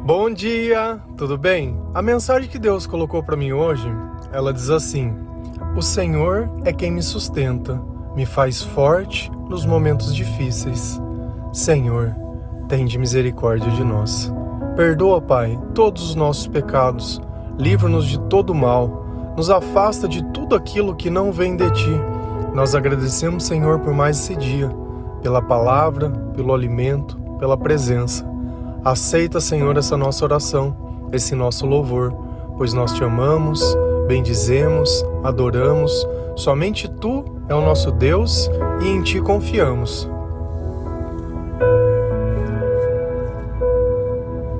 Bom dia, tudo bem? A mensagem que Deus colocou para mim hoje, ela diz assim: o Senhor é quem me sustenta, me faz forte nos momentos difíceis. Senhor, tende misericórdia de nós. Perdoa, Pai, todos os nossos pecados, livra-nos de todo mal, nos afasta de tudo aquilo que não vem de Ti. Nós agradecemos, Senhor, por mais esse dia, pela palavra, pelo alimento, pela presença. Aceita, Senhor, essa nossa oração, esse nosso louvor, pois nós Te amamos, bendizemos, adoramos. Somente Tu é o nosso Deus e em Ti confiamos.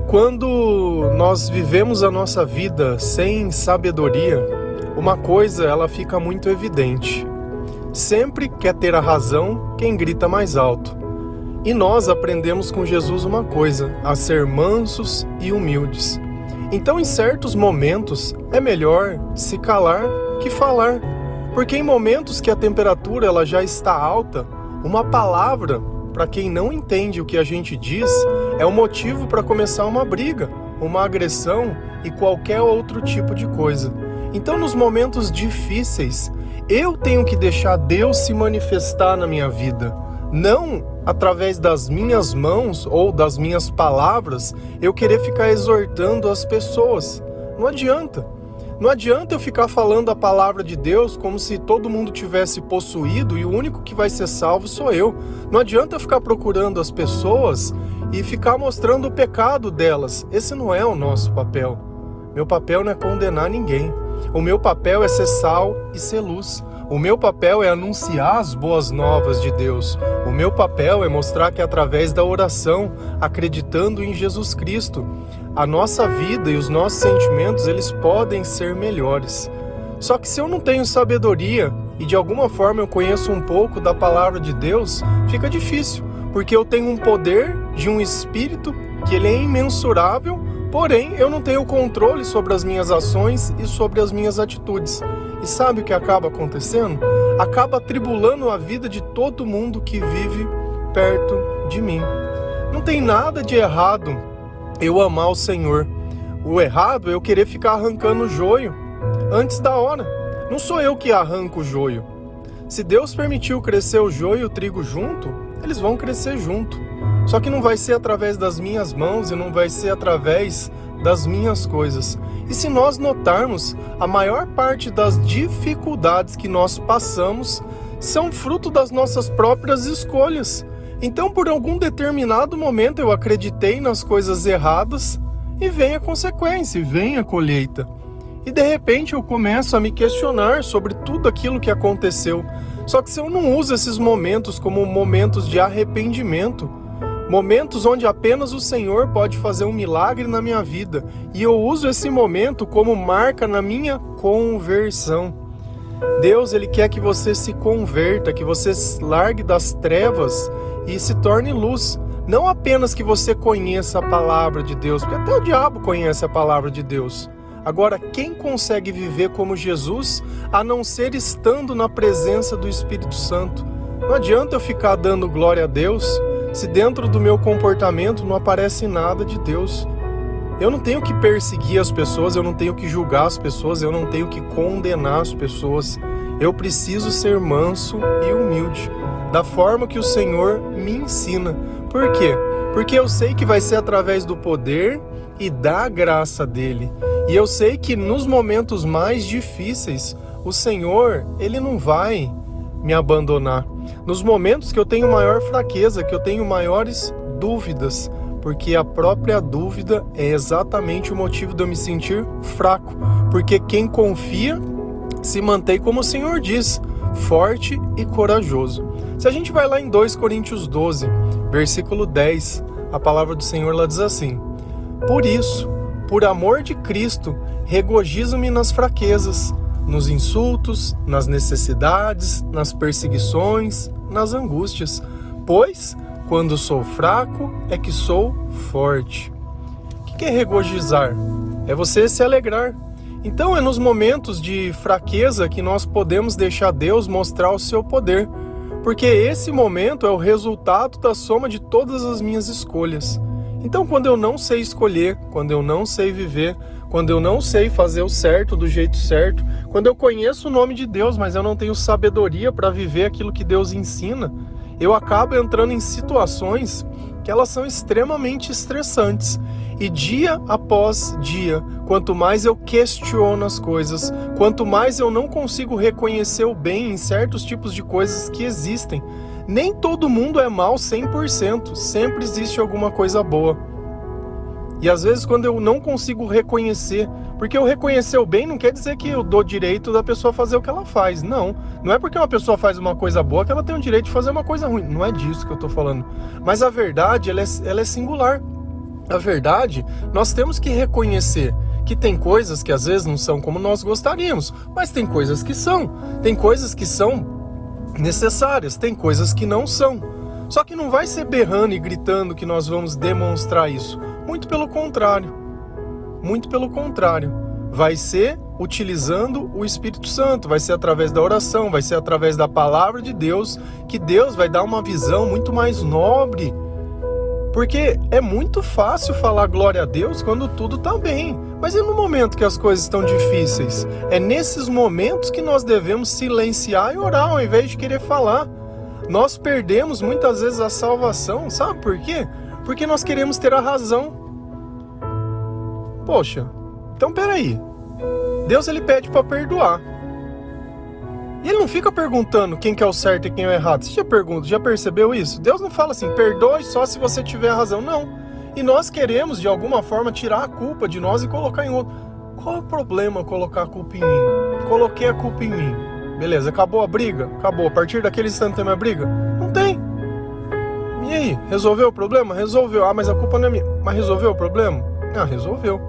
Quando nós vivemos a nossa vida sem sabedoria, uma coisa ela fica muito evidente. Sempre quer ter a razão quem grita mais alto. E nós aprendemos com Jesus uma coisa, a ser mansos e humildes. Então, em certos momentos, é melhor se calar que falar. Porque em momentos que a temperatura ela já está alta, uma palavra, para quem não entende o que a gente diz, é um motivo para começar uma briga, uma agressão e qualquer outro tipo de coisa. Então, nos momentos difíceis, eu tenho que deixar Deus se manifestar na minha vida. Não através das minhas mãos ou das minhas palavras, eu querer ficar exortando as pessoas. Não adianta. Não adianta eu ficar falando a palavra de Deus como se todo mundo tivesse possuído e o único que vai ser salvo sou eu. Não adianta eu ficar procurando as pessoas e ficar mostrando o pecado delas. Esse não é o nosso papel. Meu papel não é condenar ninguém. O meu papel é ser sal e ser luz. O meu papel é anunciar as boas novas de Deus. O meu papel é mostrar que através da oração, acreditando em Jesus Cristo, a nossa vida e os nossos sentimentos, eles podem ser melhores. Só que se eu não tenho sabedoria e de alguma forma eu conheço um pouco da palavra de Deus, fica difícil, porque eu tenho um poder de um espírito que ele é imensurável, porém eu não tenho controle sobre as minhas ações e sobre as minhas atitudes. E sabe o que acaba acontecendo? Acaba atribulando a vida de todo mundo que vive perto de mim. Não tem nada de errado eu amar o Senhor. O errado é eu querer ficar arrancando o joio antes da hora. Não sou eu que arranco o joio. Se Deus permitiu crescer o joio e o trigo junto, eles vão crescer junto. Só que não vai ser através das minhas mãos e não vai ser através das minhas coisas. E se nós notarmos, a maior parte das dificuldades que nós passamos são fruto das nossas próprias escolhas. Então, por algum determinado momento, eu acreditei nas coisas erradas e vem a consequência, e vem a colheita. E de repente eu começo a me questionar sobre tudo aquilo que aconteceu. Só que se eu não uso esses momentos como momentos de arrependimento, momentos onde apenas o Senhor pode fazer um milagre na minha vida, e eu uso esse momento como marca na minha conversão. Deus, Ele quer que você se converta, que você largue das trevas e se torne luz. Não apenas que você conheça a palavra de Deus, porque até o diabo conhece a palavra de Deus. Agora, quem consegue viver como Jesus, a não ser estando na presença do Espírito Santo? Não adianta eu ficar dando glória a Deus se dentro do meu comportamento não aparece nada de Deus. Eu não tenho que perseguir as pessoas, eu não tenho que julgar as pessoas, eu não tenho que condenar as pessoas. Eu preciso ser manso e humilde, da forma que o Senhor me ensina. Por quê? Porque eu sei que vai ser através do poder e da graça dEle. E eu sei que nos momentos mais difíceis, o Senhor, Ele não vai me abandonar. Nos momentos que eu tenho maior fraqueza, que eu tenho maiores dúvidas, porque a própria dúvida é exatamente o motivo de eu me sentir fraco, porque quem confia se mantém, como o Senhor diz, forte e corajoso. Se a gente vai lá em 2 Coríntios 12, versículo 10, a palavra do Senhor lá diz assim: por isso, por amor de Cristo, regozijo-me nas fraquezas, nos insultos, nas necessidades, nas perseguições, nas angústias, pois, quando sou fraco, é que sou forte. O que é regozijar? É você se alegrar. Então é nos momentos de fraqueza que nós podemos deixar Deus mostrar o seu poder, porque esse momento é o resultado da soma de todas as minhas escolhas. Então, quando eu não sei escolher, quando eu não sei viver, quando eu não sei fazer o certo do jeito certo, quando eu conheço o nome de Deus, mas eu não tenho sabedoria para viver aquilo que Deus ensina, eu acabo entrando em situações que elas são extremamente estressantes. E dia após dia, quanto mais eu questiono as coisas, quanto mais eu não consigo reconhecer o bem em certos tipos de coisas que existem, nem todo mundo é mal 100%, sempre existe alguma coisa boa. E às vezes quando eu não consigo reconhecer, porque eu reconhecer o bem não quer dizer que eu dou direito da pessoa fazer o que ela faz, não é porque uma pessoa faz uma coisa boa que ela tem o direito de fazer uma coisa ruim, não é disso que eu tô falando. Mas a verdade, ela é singular. A verdade, nós temos que reconhecer que tem coisas que às vezes não são como nós gostaríamos, mas tem coisas que são necessárias, tem coisas que não são. Só que não vai ser berrando e gritando que nós vamos demonstrar isso. Muito pelo contrário. Vai ser utilizando o Espírito Santo, vai ser através da oração, vai ser através da palavra de Deus, que Deus vai dar uma visão muito mais nobre. Porque é muito fácil falar glória a Deus quando tudo está bem. Mas e no momento que as coisas estão difíceis? É nesses momentos que nós devemos silenciar e orar ao invés de querer falar. Nós perdemos muitas vezes a salvação, sabe por quê? Porque nós queremos ter a razão. Poxa, então peraí. Deus ele pede para perdoar. E ele não fica perguntando quem que é o certo e quem é o errado. Você já percebeu isso? Deus não fala assim, perdoe só se você tiver a razão. Não. E nós queremos, de alguma forma, tirar a culpa de nós e colocar em outro. Qual é o problema colocar a culpa em mim? Coloquei a culpa em mim. Beleza, acabou a briga? Acabou. A partir daquele instante tem mais briga? Não tem. E aí? Resolveu o problema? Resolveu. Ah, mas a culpa não é minha. Mas resolveu o problema? Ah, resolveu.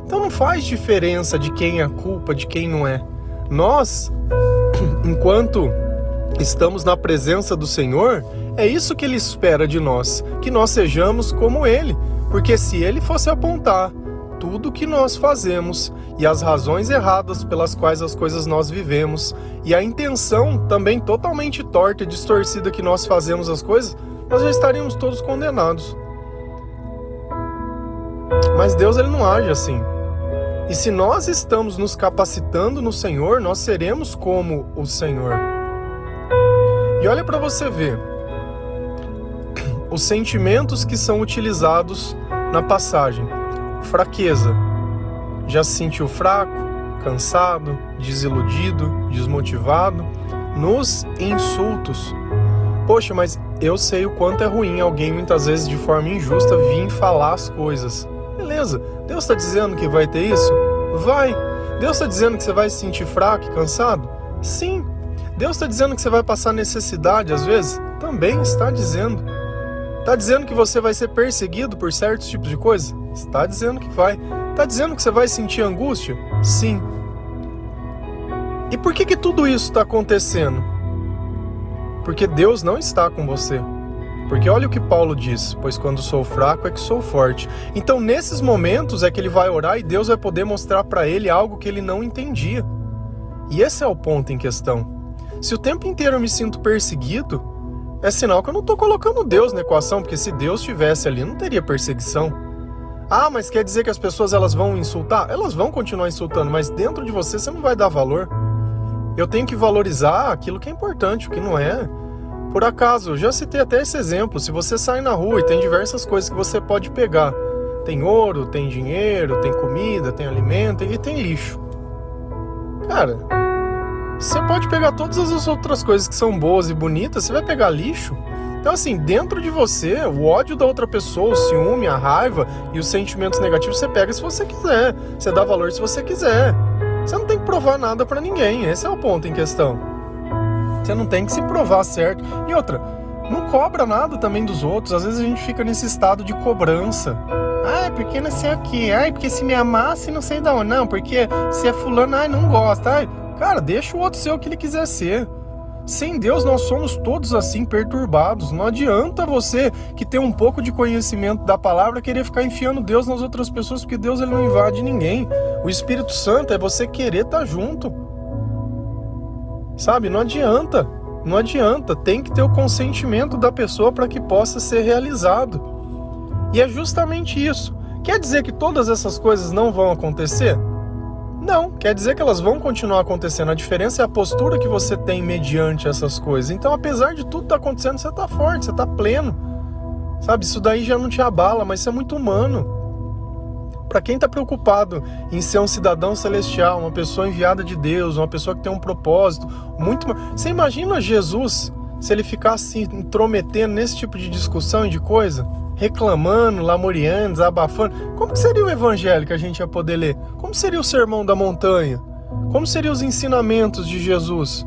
Então não faz diferença de quem é a culpa, de quem não é. Nós, enquanto estamos na presença do Senhor, é isso que Ele espera de nós, que nós sejamos como Ele, porque se Ele fosse apontar tudo que nós fazemos e as razões erradas pelas quais as coisas nós vivemos e a intenção também totalmente torta e distorcida que nós fazemos as coisas, nós já estaríamos todos condenados. Mas Deus ele não age assim. E se nós estamos nos capacitando no Senhor, nós seremos como o Senhor. E olha para você ver os sentimentos que são utilizados na passagem. Fraqueza. Já se sentiu fraco, cansado, desiludido, desmotivado? Nos insultos. Poxa, mas eu sei o quanto é ruim alguém muitas vezes de forma injusta vir falar as coisas. Beleza, Deus está dizendo que vai ter isso? Vai. Deus está dizendo que você vai se sentir fraco e cansado? Sim. Deus está dizendo que você vai passar necessidade às vezes? Também está dizendo. Está dizendo que você vai ser perseguido por certos tipos de coisas? Está dizendo que vai. Está dizendo que você vai sentir angústia? Sim. E por que tudo isso está acontecendo? Porque Deus não está com você. Porque olha o que Paulo diz, pois quando sou fraco é que sou forte. Então nesses momentos é que ele vai orar e Deus vai poder mostrar para ele algo que ele não entendia. E esse é o ponto em questão. Se o tempo inteiro eu me sinto perseguido, é sinal que eu não estou colocando Deus na equação, porque se Deus estivesse ali não teria perseguição. Ah, mas quer dizer que as pessoas elas vão insultar? Elas vão continuar insultando, mas dentro de você não vai dar valor. Eu tenho que valorizar aquilo que é importante, o que não é. Por acaso, eu já citei até esse exemplo, se você sai na rua e tem diversas coisas que você pode pegar. Tem ouro, tem dinheiro, tem comida, tem alimento e tem lixo. Cara, você pode pegar todas as outras coisas que são boas e bonitas, você vai pegar lixo? Então assim, dentro de você, o ódio da outra pessoa, o ciúme, a raiva e os sentimentos negativos você pega se você quiser. Você dá valor se você quiser. Você não tem que provar nada pra ninguém, esse é o ponto em questão. Você não tem que se provar certo. E outra, não cobra nada também dos outros. Às vezes a gente fica nesse estado de cobrança. Ai, porque não sei o quê. Ai, porque se me amasse não sei da onde. Não, porque se é fulano, ai, não gosta. Ai, cara, deixa o outro ser o que ele quiser ser. Sem Deus nós somos todos assim perturbados. Não adianta você que tem um pouco de conhecimento da palavra querer ficar enfiando Deus nas outras pessoas, porque Deus ele não invade ninguém. O Espírito Santo é você querer estar junto. Sabe, não adianta, tem que ter o consentimento da pessoa para que possa ser realizado. E é justamente isso. Quer dizer que todas essas coisas não vão acontecer? Não, quer dizer que elas vão continuar acontecendo. A diferença é a postura que você tem mediante essas coisas. Então, apesar de tudo estar acontecendo, você está forte, você está pleno. Sabe, isso daí já não te abala, mas isso é muito humano. Para quem está preocupado em ser um cidadão celestial, uma pessoa enviada de Deus, uma pessoa que tem um propósito, você imagina Jesus, se ele ficasse intrometendo nesse tipo de discussão e de coisa? Reclamando, lamuriando, desabafando. Como que seria o evangelho que a gente ia poder ler? Como seria o sermão da montanha? Como seriam os ensinamentos de Jesus?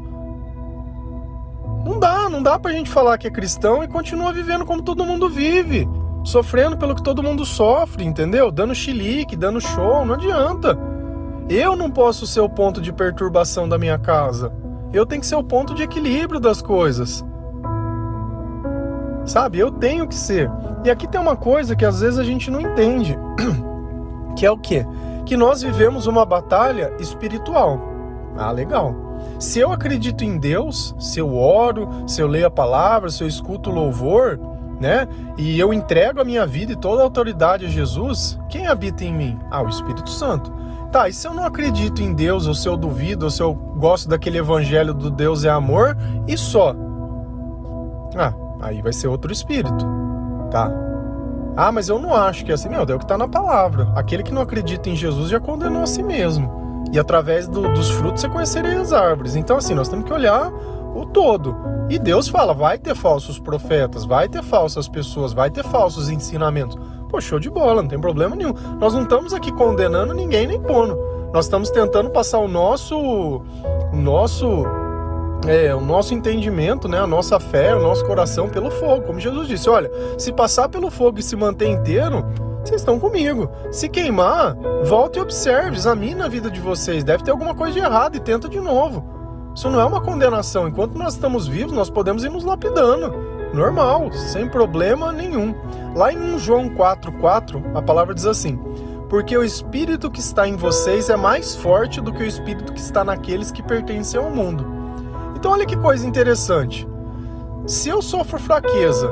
Não dá pra gente falar que é cristão e continuar vivendo como todo mundo vive, sofrendo pelo que todo mundo sofre, entendeu? Dando chilique, dando show, não adianta. Eu não posso ser o ponto de perturbação da minha casa. Eu tenho que ser o ponto de equilíbrio das coisas. Sabe, eu tenho que ser. E aqui tem uma coisa que às vezes a gente não entende. Que é o quê? Que nós vivemos uma batalha espiritual. Ah, legal. Se eu acredito em Deus, se eu oro, se eu leio a palavra, se eu escuto o louvor, né? E eu entrego a minha vida e toda a autoridade a Jesus, quem habita em mim? Ah, o Espírito Santo. Tá, e se eu não acredito em Deus, ou se eu duvido, ou se eu gosto daquele evangelho do Deus é amor, e só? Ah, aí vai ser outro espírito, tá? Ah, mas eu não acho que é assim. Meu, é o que está na palavra. Aquele que não acredita em Jesus já condenou a si mesmo. E através dos frutos você conheceria as árvores. Então, assim, nós temos que olhar o todo. E Deus fala, vai ter falsos profetas, vai ter falsas pessoas, vai ter falsos ensinamentos. Pô, show de bola, não tem problema nenhum. Nós não estamos aqui condenando ninguém nem pondo. Nós estamos tentando passar o nosso entendimento, né, a nossa fé, o nosso coração pelo fogo. Como Jesus disse, olha, se passar pelo fogo e se manter inteiro, vocês estão comigo. Se queimar, volta e observe, examine a vida de vocês. Deve ter alguma coisa de errado e tenta de novo. Isso não é uma condenação. Enquanto nós estamos vivos, nós podemos ir nos lapidando. Normal, sem problema nenhum. Lá em 1 João 4,4, a palavra diz assim: porque o espírito que está em vocês é mais forte do que o espírito que está naqueles que pertencem ao mundo. Então olha que coisa interessante. Se eu sofro fraqueza,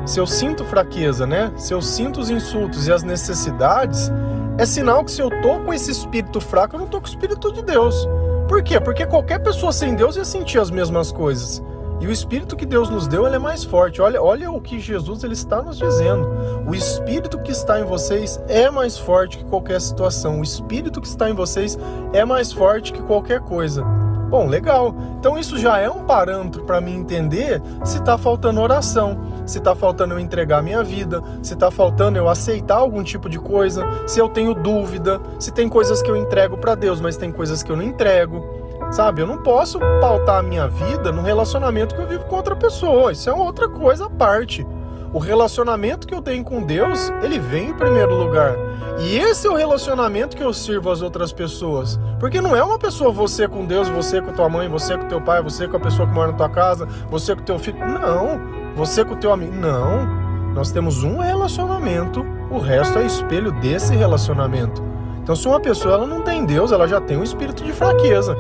se eu sinto fraqueza, né? Se eu sinto os insultos e as necessidades, é sinal que se eu tô com esse espírito fraco, eu não tô com o espírito de Deus. Por quê? Porque qualquer pessoa sem Deus ia sentir as mesmas coisas. E o espírito que Deus nos deu, ele é mais forte. Olha o que Jesus ele está nos dizendo. O espírito que está em vocês é mais forte que qualquer situação. O espírito que está em vocês é mais forte que qualquer coisa. Bom, legal. Então isso já é um parâmetro para mim entender se está faltando oração, se está faltando eu entregar a minha vida, se está faltando eu aceitar algum tipo de coisa, se eu tenho dúvida, se tem coisas que eu entrego para Deus, mas tem coisas que eu não entrego. Sabe, eu não posso pautar a minha vida no relacionamento que eu vivo com outra pessoa. Isso é outra coisa à parte. O relacionamento que eu tenho com Deus, ele vem em primeiro lugar. E esse é o relacionamento que eu sirvo às outras pessoas. Porque não é uma pessoa você com Deus, você com a tua mãe, você com o teu pai, você com a pessoa que mora na tua casa, você com o teu filho. Não. Você com o teu amigo. Não. Nós temos um relacionamento, o resto é espelho desse relacionamento. Então se uma pessoa ela não tem Deus, ela já tem um espírito de fraqueza.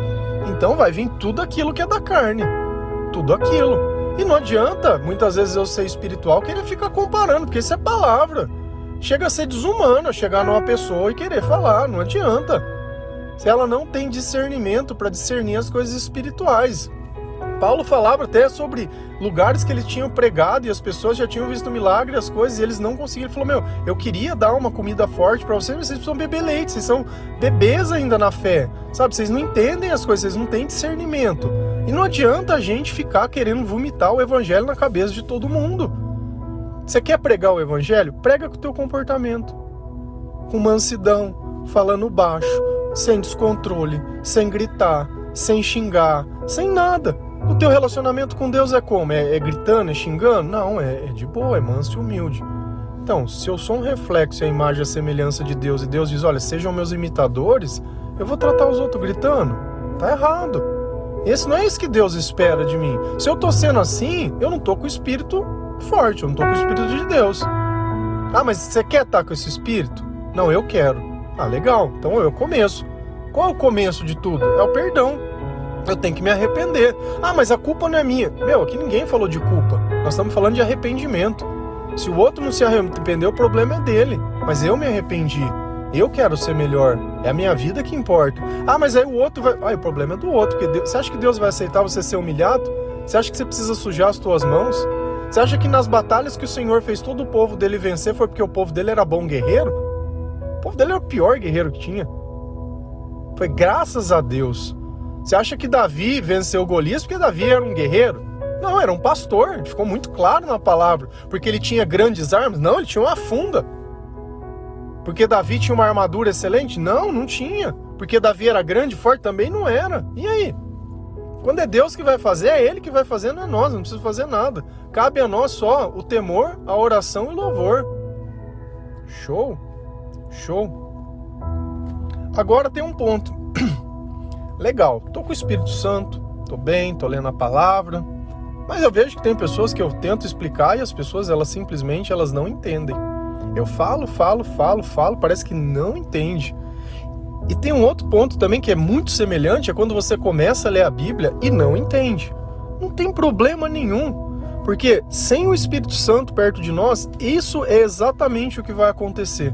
Então vai vir tudo aquilo que é da carne. Tudo aquilo. E não adianta, muitas vezes eu ser espiritual, querer ficar comparando, porque isso é palavra. Chega a ser desumano, chegar numa pessoa e querer falar, não adianta. Se ela não tem discernimento para discernir as coisas espirituais. Paulo falava até sobre lugares que ele tinha pregado e as pessoas já tinham visto milagre, as coisas, e eles não conseguiram. Ele falou, eu queria dar uma comida forte para vocês, mas vocês precisam beber leite, vocês são bebês ainda na fé, sabe? Vocês não entendem as coisas, vocês não têm discernimento. E não adianta a gente ficar querendo vomitar o evangelho na cabeça de todo mundo. Você quer pregar o evangelho? Prega com o teu comportamento. Com mansidão, falando baixo, sem descontrole, sem gritar, sem xingar, sem nada. O teu relacionamento com Deus é como? É gritando, é xingando? Não, é de boa, é manso e humilde. Então, se eu sou um reflexo e a imagem e a semelhança de Deus, e Deus diz, olha, sejam meus imitadores, eu vou tratar os outros gritando? Tá errado. Esse não é isso que Deus espera de mim. Se eu tô sendo assim, eu não tô com o espírito forte, eu não tô com o espírito de Deus. Ah, mas você quer estar com esse espírito? Não, eu quero. Ah, legal, então eu começo. Qual é o começo de tudo? É o perdão. Eu tenho que me arrepender. Ah, mas a culpa não é minha. Aqui ninguém falou de culpa. Nós estamos falando de arrependimento. Se o outro não se arrependeu, o problema é dele. Mas eu me arrependi. Eu quero ser melhor. É a minha vida que importa. Ah, mas aí o outro vai... Ah, o problema é do outro. Porque Deus... Você acha que Deus vai aceitar você ser humilhado? Você acha que você precisa sujar as tuas mãos? Você acha que nas batalhas que o Senhor fez todo o povo dele vencer foi porque o povo dele era bom guerreiro? O povo dele era o pior guerreiro que tinha. Foi graças a Deus. Você acha que Davi venceu Golias porque Davi era um guerreiro? Não, era um pastor. Ficou muito claro na palavra. Porque ele tinha grandes armas? Não, ele tinha uma funda. Porque Davi tinha uma armadura excelente? Não, não tinha. Porque Davi era grande, forte? Também não era. E aí? Quando é Deus que vai fazer, é Ele que vai fazer, não é nós, não precisa fazer nada. Cabe a nós só o temor, a oração e o louvor. Show? Show. Agora tem um ponto. Legal, tô com o Espírito Santo, tô bem, tô lendo a palavra, mas eu vejo que tem pessoas que eu tento explicar e as pessoas, elas simplesmente, elas não entendem. Eu falo, parece que não entende. E tem um outro ponto também que é muito semelhante, é quando você começa a ler a Bíblia e não entende. Não tem problema nenhum, porque sem o Espírito Santo perto de nós, isso é exatamente o que vai acontecer.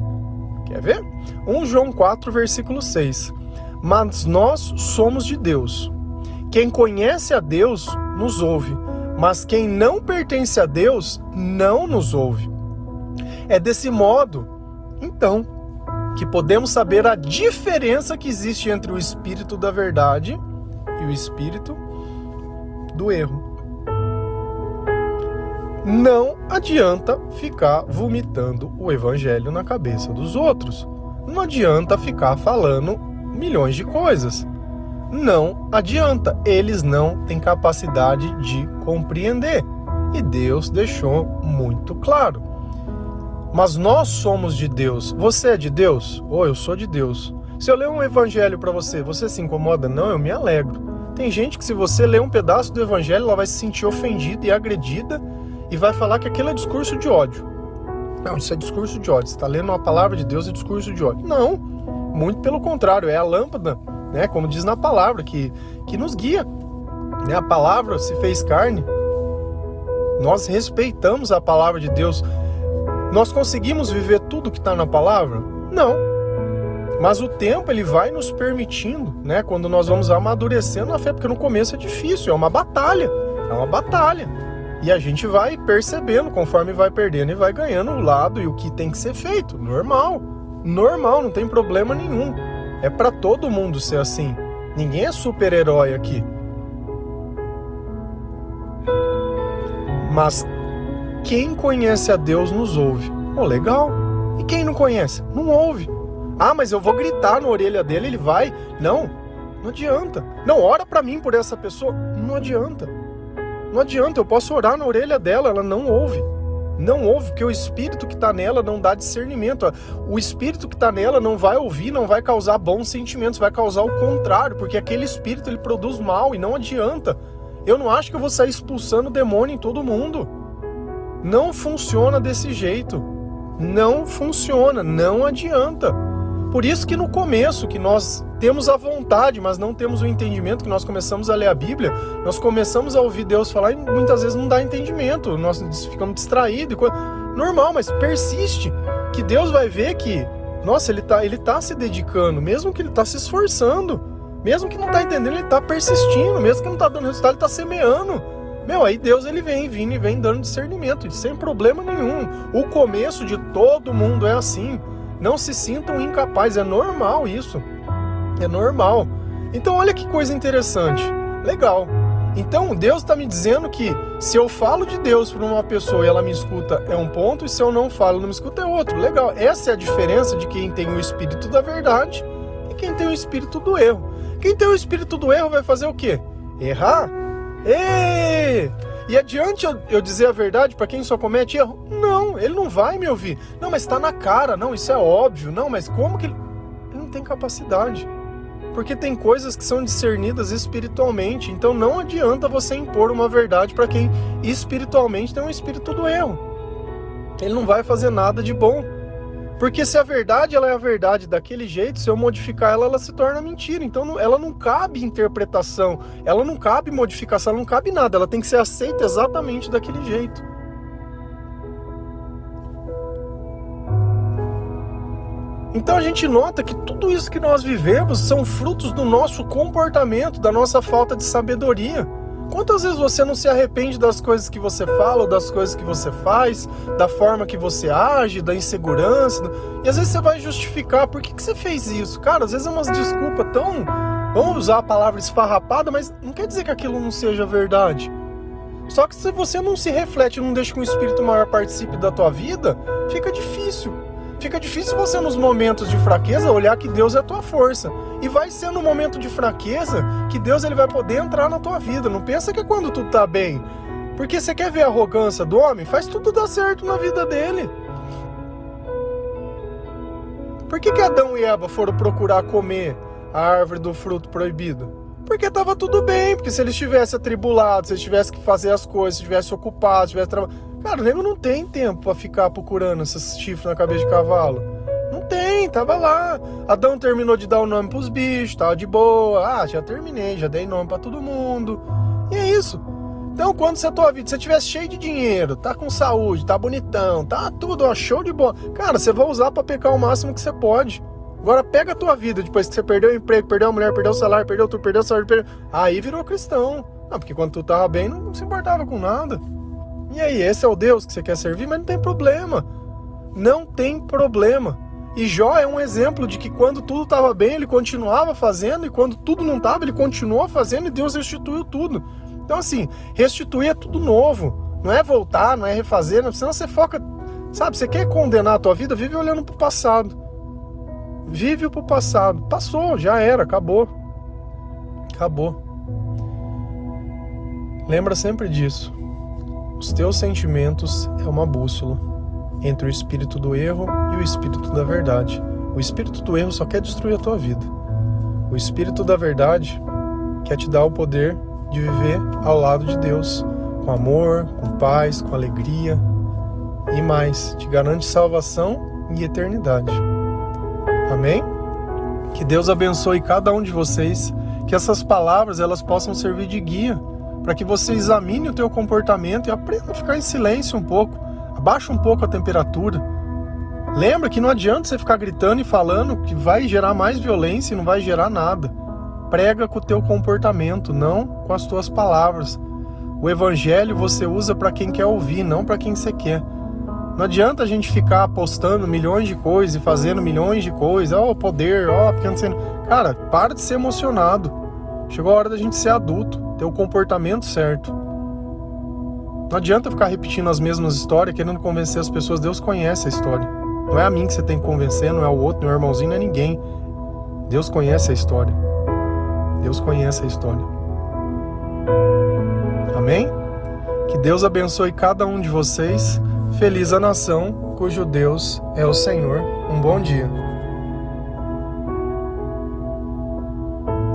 Quer ver? 1 João 4, versículo 6. Mas nós somos de Deus. Quem conhece a Deus, nos ouve, mas quem não pertence a Deus, não nos ouve. É desse modo, então, que podemos saber a diferença que existe entre o espírito da verdade e o espírito do erro. Não adianta ficar vomitando o evangelho na cabeça dos outros. Não adianta ficar falando milhões de coisas. Não adianta. Eles não têm capacidade de compreender. E Deus deixou muito claro. Mas nós somos de Deus. Você é de Deus? Ou eu sou de Deus. Se eu ler um evangelho para você, você se incomoda? Não, eu me alegro. Tem gente que se você ler um pedaço do evangelho, ela vai se sentir ofendida e agredida e vai falar que aquilo é discurso de ódio. Não, isso é discurso de ódio. Você está lendo uma palavra de Deus, é discurso de ódio. Não, muito pelo contrário. É a lâmpada, né, como diz na palavra, que nos guia. Né? A palavra se fez carne. Nós respeitamos a palavra de Deus. Nós conseguimos viver tudo que está na palavra? Não. Mas o tempo, ele vai nos permitindo, né? Quando nós vamos amadurecendo na fé, porque no começo é difícil, é uma batalha. É uma batalha. E a gente vai percebendo, conforme vai perdendo e vai ganhando o lado e o que tem que ser feito. Normal. Normal, não tem problema nenhum. É para todo mundo ser assim. Ninguém é super-herói aqui. Mas quem conhece a Deus nos ouve. Oh, legal. E quem não conhece? Não ouve. Ah, mas eu vou gritar na orelha dele, ele vai. Não, não adianta. Não, ora pra mim por essa pessoa. Não adianta. Não adianta, eu posso orar na orelha dela, ela não ouve. Não ouve, porque o espírito que está nela não dá discernimento. O espírito que está nela não vai ouvir, não vai causar bons sentimentos, vai causar o contrário, porque aquele espírito ele produz mal e não adianta. Eu não acho que eu vou sair expulsando o demônio em todo mundo. Não funciona desse jeito. Não funciona, não adianta. Por isso que no começo, que nós temos a vontade, mas não temos o entendimento, que nós começamos a ler a Bíblia, nós começamos a ouvir Deus falar e muitas vezes não dá entendimento, nós ficamos distraídos. Normal, mas persiste, que Deus vai ver que, nossa, ele tá se dedicando, mesmo que ele tá se esforçando, mesmo que não tá entendendo, ele tá persistindo, mesmo que não tá dando resultado, ele tá semeando. Meu, aí Deus ele vem dando discernimento, sem problema nenhum. O começo de todo mundo é assim. Não se sintam incapazes, é normal isso. É normal. Então olha que coisa interessante. Legal. Então Deus está me dizendo que se eu falo de Deus para uma pessoa e ela me escuta é um ponto, e se eu não falo e não me escuta é outro. Legal. Essa é a diferença de quem tem o espírito da verdade e quem tem o espírito do erro. Quem tem o espírito do erro vai fazer o quê? Errar? E adiante eu dizer a verdade para quem só comete erro? Não, ele não vai me ouvir. Não, mas está na cara. Não, isso é óbvio. Não, mas como que ele não tem capacidade? Porque tem coisas que são discernidas espiritualmente. Então não adianta você impor uma verdade para quem espiritualmente tem um espírito do erro. Ele não vai fazer nada de bom. Porque se a verdade ela é a verdade daquele jeito, se eu modificar ela, ela se torna mentira. Então ela não cabe interpretação, ela não cabe modificação, ela não cabe nada. Ela tem que ser aceita exatamente daquele jeito. Então a gente nota que tudo isso que nós vivemos são frutos do nosso comportamento, da nossa falta de sabedoria. Quantas vezes você não se arrepende das coisas que você fala, ou das coisas que você faz, da forma que você age, da insegurança, e às vezes você vai justificar, por que você fez isso? Cara, às vezes é umas desculpas tão... Vamos usar a palavra esfarrapada, mas não quer dizer que aquilo não seja verdade. Só que se você não se reflete, não deixa que um espírito maior participe da tua vida, fica difícil. Fica difícil você, nos momentos de fraqueza, olhar que Deus é a tua força. E vai ser no momento de fraqueza que Deus ele vai poder entrar na tua vida. Não pensa que é quando tudo tá bem. Porque você quer ver a arrogância do homem? Faz tudo dar certo na vida dele. Por que Adão e Eva foram procurar comer a árvore do fruto proibido? Porque estava tudo bem. Porque se eles tivessem atribulados, se eles tivessem que fazer as coisas, se tivessem ocupado, se tivessem trabalhado... Cara, o nego não tem tempo pra ficar procurando esses chifres na cabeça de cavalo. Não tem, tava lá. Adão terminou de dar o nome pros bichos, tava de boa. Já terminei, já dei nome pra todo mundo. E é isso. Então, quando se a tua vida, se você estiver cheio de dinheiro, tá com saúde, tá bonitão, tá tudo, ó, show de bola. Cara, você vai usar pra pecar o máximo que você pode. Agora pega a tua vida, depois que você perdeu o emprego, perdeu a mulher, perdeu o salário, perdeu tudo, perdeu o salário, perdeu... Aí virou cristão. Não, porque quando tu tava bem, não se importava com nada. E aí, esse é o Deus que você quer servir? Mas não tem problema. Não tem problema. E Jó é um exemplo de que quando tudo estava bem, ele continuava fazendo, e quando tudo não estava, ele continuou fazendo, e Deus restituiu tudo. Então assim, restituir é tudo novo. Não é voltar, não é refazer, senão você foca... Sabe, você quer condenar a tua vida? Vive olhando pro passado. Vive pro passado. Passou, já era, acabou. Acabou. Lembra sempre disso. Os teus sentimentos é uma bússola entre o espírito do erro e o espírito da verdade. O espírito do erro só quer destruir a tua vida. O espírito da verdade quer te dar o poder de viver ao lado de Deus, com amor, com paz, com alegria e mais. Te garante salvação e eternidade. Amém? Que Deus abençoe cada um de vocês, que essas palavras elas possam servir de guia para que você examine o teu comportamento e aprenda a ficar em silêncio um pouco. Abaixa um pouco a temperatura. Lembra que não adianta você ficar gritando e falando, que vai gerar mais violência e não vai gerar nada. Prega com o teu comportamento, não com as tuas palavras. O evangelho você usa para quem quer ouvir, não para quem você quer. Não adianta a gente ficar postando milhões de coisas e fazendo milhões de coisas. Poder, porque não sei... Cara, para de ser emocionado. Chegou a hora da gente ser adulto, ter o comportamento certo. Não adianta ficar repetindo as mesmas histórias, querendo convencer as pessoas. Deus conhece a história. Não é a mim que você tem que convencer, não é o outro, não é o irmãozinho, não é ninguém. Deus conhece a história. Deus conhece a história. Amém? Que Deus abençoe cada um de vocês. Feliz a nação cujo Deus é o Senhor. Um bom dia.